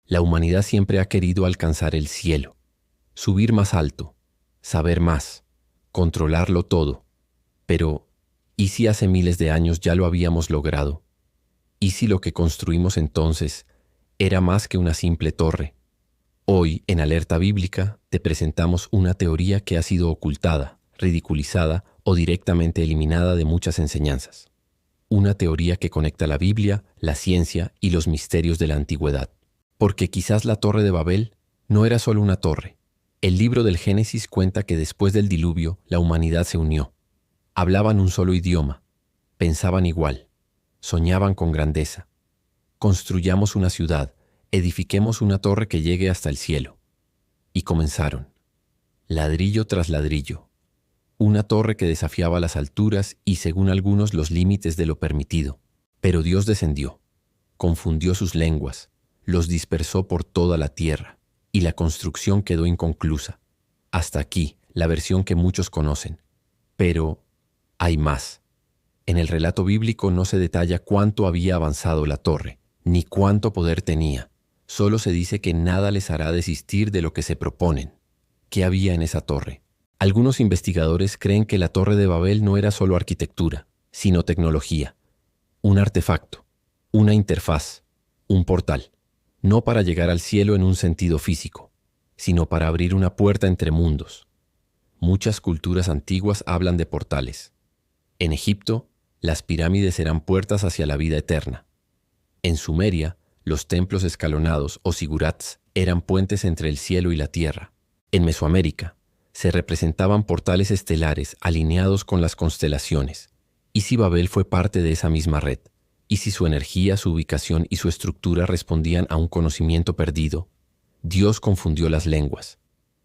La humanidad siempre ha querido alcanzar el cielo, subir más alto, saber más, controlarlo todo. Pero, ¿y si hace miles de años ya lo habíamos logrado? ¿Y si lo que construimos entonces era más que una simple torre? Hoy, en Alerta Bíblica, te presentamos una teoría que ha sido ocultada, ridiculizada o directamente eliminada de muchas enseñanzas. Una teoría que conecta la Biblia, la ciencia y los misterios de la antigüedad. Porque quizás la Torre de Babel no era solo una torre. El libro del Génesis cuenta que después del diluvio la humanidad se unió. Hablaban un solo idioma, pensaban igual, soñaban con grandeza. Construyamos una ciudad, edifiquemos una torre que llegue hasta el cielo. Y comenzaron, ladrillo tras ladrillo, una torre que desafiaba las alturas y, según algunos, los límites de lo permitido. Pero Dios descendió, confundió sus lenguas, los dispersó por toda la tierra, y la construcción quedó inconclusa. Hasta aquí, la versión que muchos conocen. Pero hay más. En el relato bíblico no se detalla cuánto había avanzado la torre, ni cuánto poder tenía. Solo se dice que nada les hará desistir de lo que se proponen. ¿Qué había en esa torre? Algunos investigadores creen que la Torre de Babel no era solo arquitectura, sino tecnología. Un artefacto, una interfaz, un portal. No para llegar al cielo en un sentido físico, sino para abrir una puerta entre mundos. Muchas culturas antiguas hablan de portales. En Egipto, las pirámides eran puertas hacia la vida eterna. En Sumeria, los templos escalonados o zigurats eran puentes entre el cielo y la tierra. En Mesoamérica, se representaban portales estelares alineados con las constelaciones. ¿Y si Babel fue parte de esa misma red? ¿Y si su energía, su ubicación y su estructura respondían a un conocimiento perdido? Dios confundió las lenguas.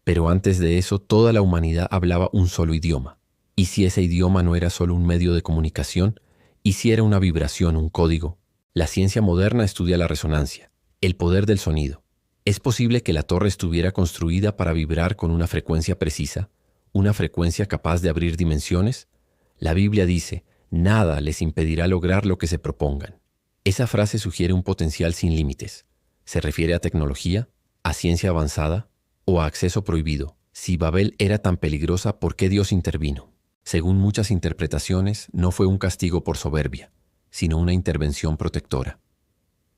Pero antes de eso, toda la humanidad hablaba un solo idioma. ¿Y si ese idioma no era solo un medio de comunicación? ¿Y si era una vibración, un código? La ciencia moderna estudia la resonancia, el poder del sonido. ¿Es posible que la torre estuviera construida para vibrar con una frecuencia precisa, una frecuencia capaz de abrir dimensiones? La Biblia dice, nada les impedirá lograr lo que se propongan. Esa frase sugiere un potencial sin límites. ¿Se refiere a tecnología, a ciencia avanzada o a acceso prohibido? Si Babel era tan peligrosa, ¿por qué Dios intervino? Según muchas interpretaciones, no fue un castigo por soberbia, sino una intervención protectora.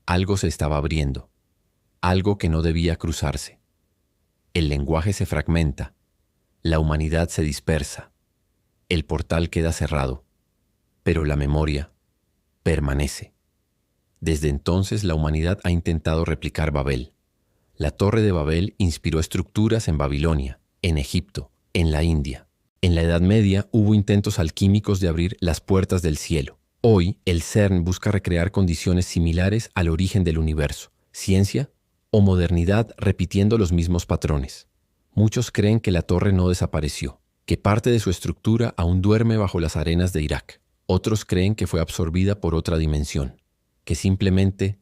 Algo se estaba abriendo, algo que no debía cruzarse. El lenguaje se fragmenta, la humanidad se dispersa, el portal queda cerrado, pero la memoria permanece. Desde entonces la humanidad ha intentado replicar Babel. La Torre de Babel inspiró estructuras en Babilonia, en Egipto, en la India. En la Edad Media hubo intentos alquímicos de abrir las puertas del cielo. Hoy, el CERN busca recrear condiciones similares al origen del universo. Ciencia o modernidad repitiendo los mismos patrones. Muchos creen que la torre no desapareció, que parte de su estructura aún duerme bajo las arenas de Irak. Otros creen que fue absorbida por otra dimensión, que simplemente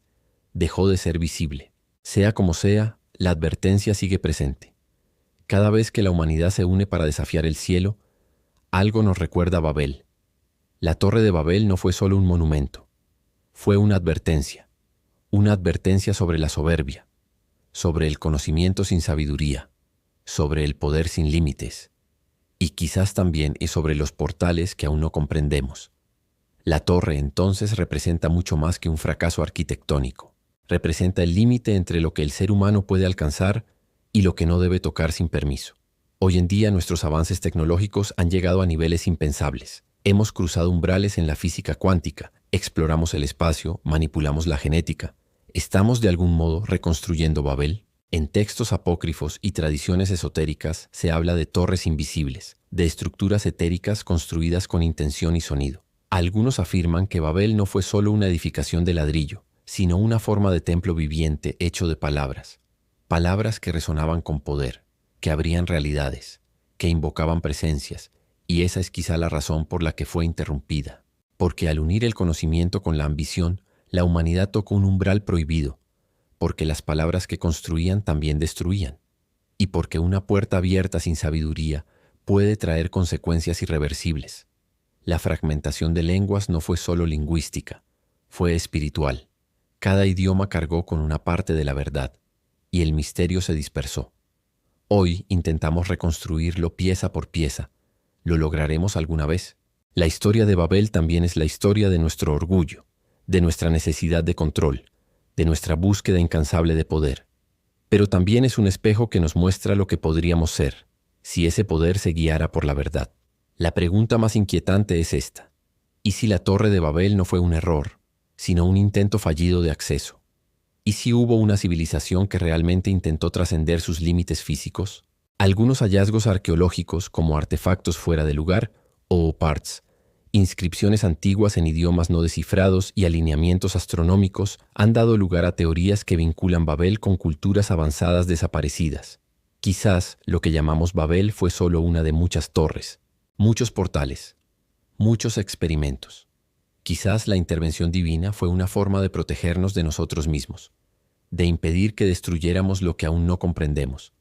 dejó de ser visible. Sea como sea, la advertencia sigue presente. Cada vez que la humanidad se une para desafiar el cielo, algo nos recuerda a Babel. La Torre de Babel no fue solo un monumento, fue una advertencia sobre la soberbia, sobre el conocimiento sin sabiduría, sobre el poder sin límites, y quizás también es sobre los portales que aún no comprendemos. La torre entonces representa mucho más que un fracaso arquitectónico. Representa el límite entre lo que el ser humano puede alcanzar y lo que no debe tocar sin permiso. Hoy en día nuestros avances tecnológicos han llegado a niveles impensables. Hemos cruzado umbrales en la física cuántica, exploramos el espacio, manipulamos la genética. ¿Estamos de algún modo reconstruyendo Babel? En textos apócrifos y tradiciones esotéricas se habla de torres invisibles, de estructuras etéricas construidas con intención y sonido. Algunos afirman que Babel no fue solo una edificación de ladrillo, sino una forma de templo viviente hecho de palabras. Palabras que resonaban con poder, que abrían realidades, que invocaban presencias, y esa es quizá la razón por la que fue interrumpida. Porque al unir el conocimiento con la ambición, la humanidad tocó un umbral prohibido, porque las palabras que construían también destruían, y porque una puerta abierta sin sabiduría puede traer consecuencias irreversibles. La fragmentación de lenguas no fue solo lingüística, fue espiritual. Cada idioma cargó con una parte de la verdad. y el misterio se dispersó. Hoy intentamos reconstruirlo pieza por pieza. ¿Lo lograremos alguna vez? La historia de Babel también es la historia de nuestro orgullo, de nuestra necesidad de control, de nuestra búsqueda incansable de poder. Pero también es un espejo que nos muestra lo que podríamos ser, si ese poder se guiara por la verdad. La pregunta más inquietante es esta: ¿y si la Torre de Babel no fue un error, sino un intento fallido de acceso? ¿Y si hubo una civilización que realmente intentó trascender sus límites físicos? Algunos hallazgos arqueológicos, como artefactos fuera de lugar, o parts, inscripciones antiguas en idiomas no descifrados y alineamientos astronómicos, han dado lugar a teorías que vinculan Babel con culturas avanzadas desaparecidas. Quizás lo que llamamos Babel fue solo una de muchas torres, muchos portales, muchos experimentos. Quizás la intervención divina fue una forma de protegernos de nosotros mismos, de impedir que destruyéramos lo que aún no comprendemos.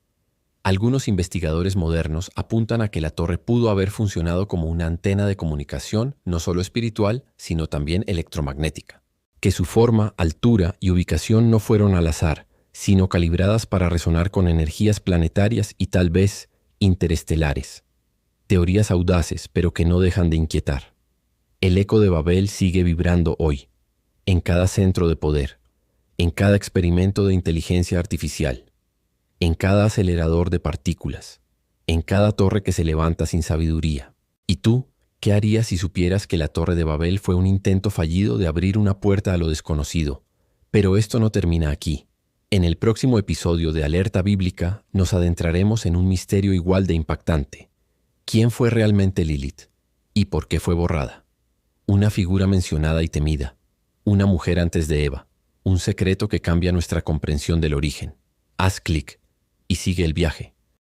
Algunos investigadores modernos apuntan a que la torre pudo haber funcionado como una antena de comunicación no solo espiritual, sino también electromagnética. Que su forma, altura y ubicación no fueron al azar, sino calibradas para resonar con energías planetarias y tal vez interestelares. Teorías audaces, pero que no dejan de inquietar. El eco de Babel sigue vibrando hoy, en cada centro de poder, en cada experimento de inteligencia artificial, en cada acelerador de partículas, en cada torre que se levanta sin sabiduría. ¿Y tú, qué harías si supieras que la Torre de Babel fue un intento fallido de abrir una puerta a lo desconocido? Pero esto no termina aquí. En el próximo episodio de Alerta Bíblica nos adentraremos en un misterio igual de impactante. ¿Quién fue realmente Lilith? ¿Y por qué fue borrada? Una figura mencionada y temida, una mujer antes de Eva, un secreto que cambia nuestra comprensión del origen. Haz clic y sigue el viaje.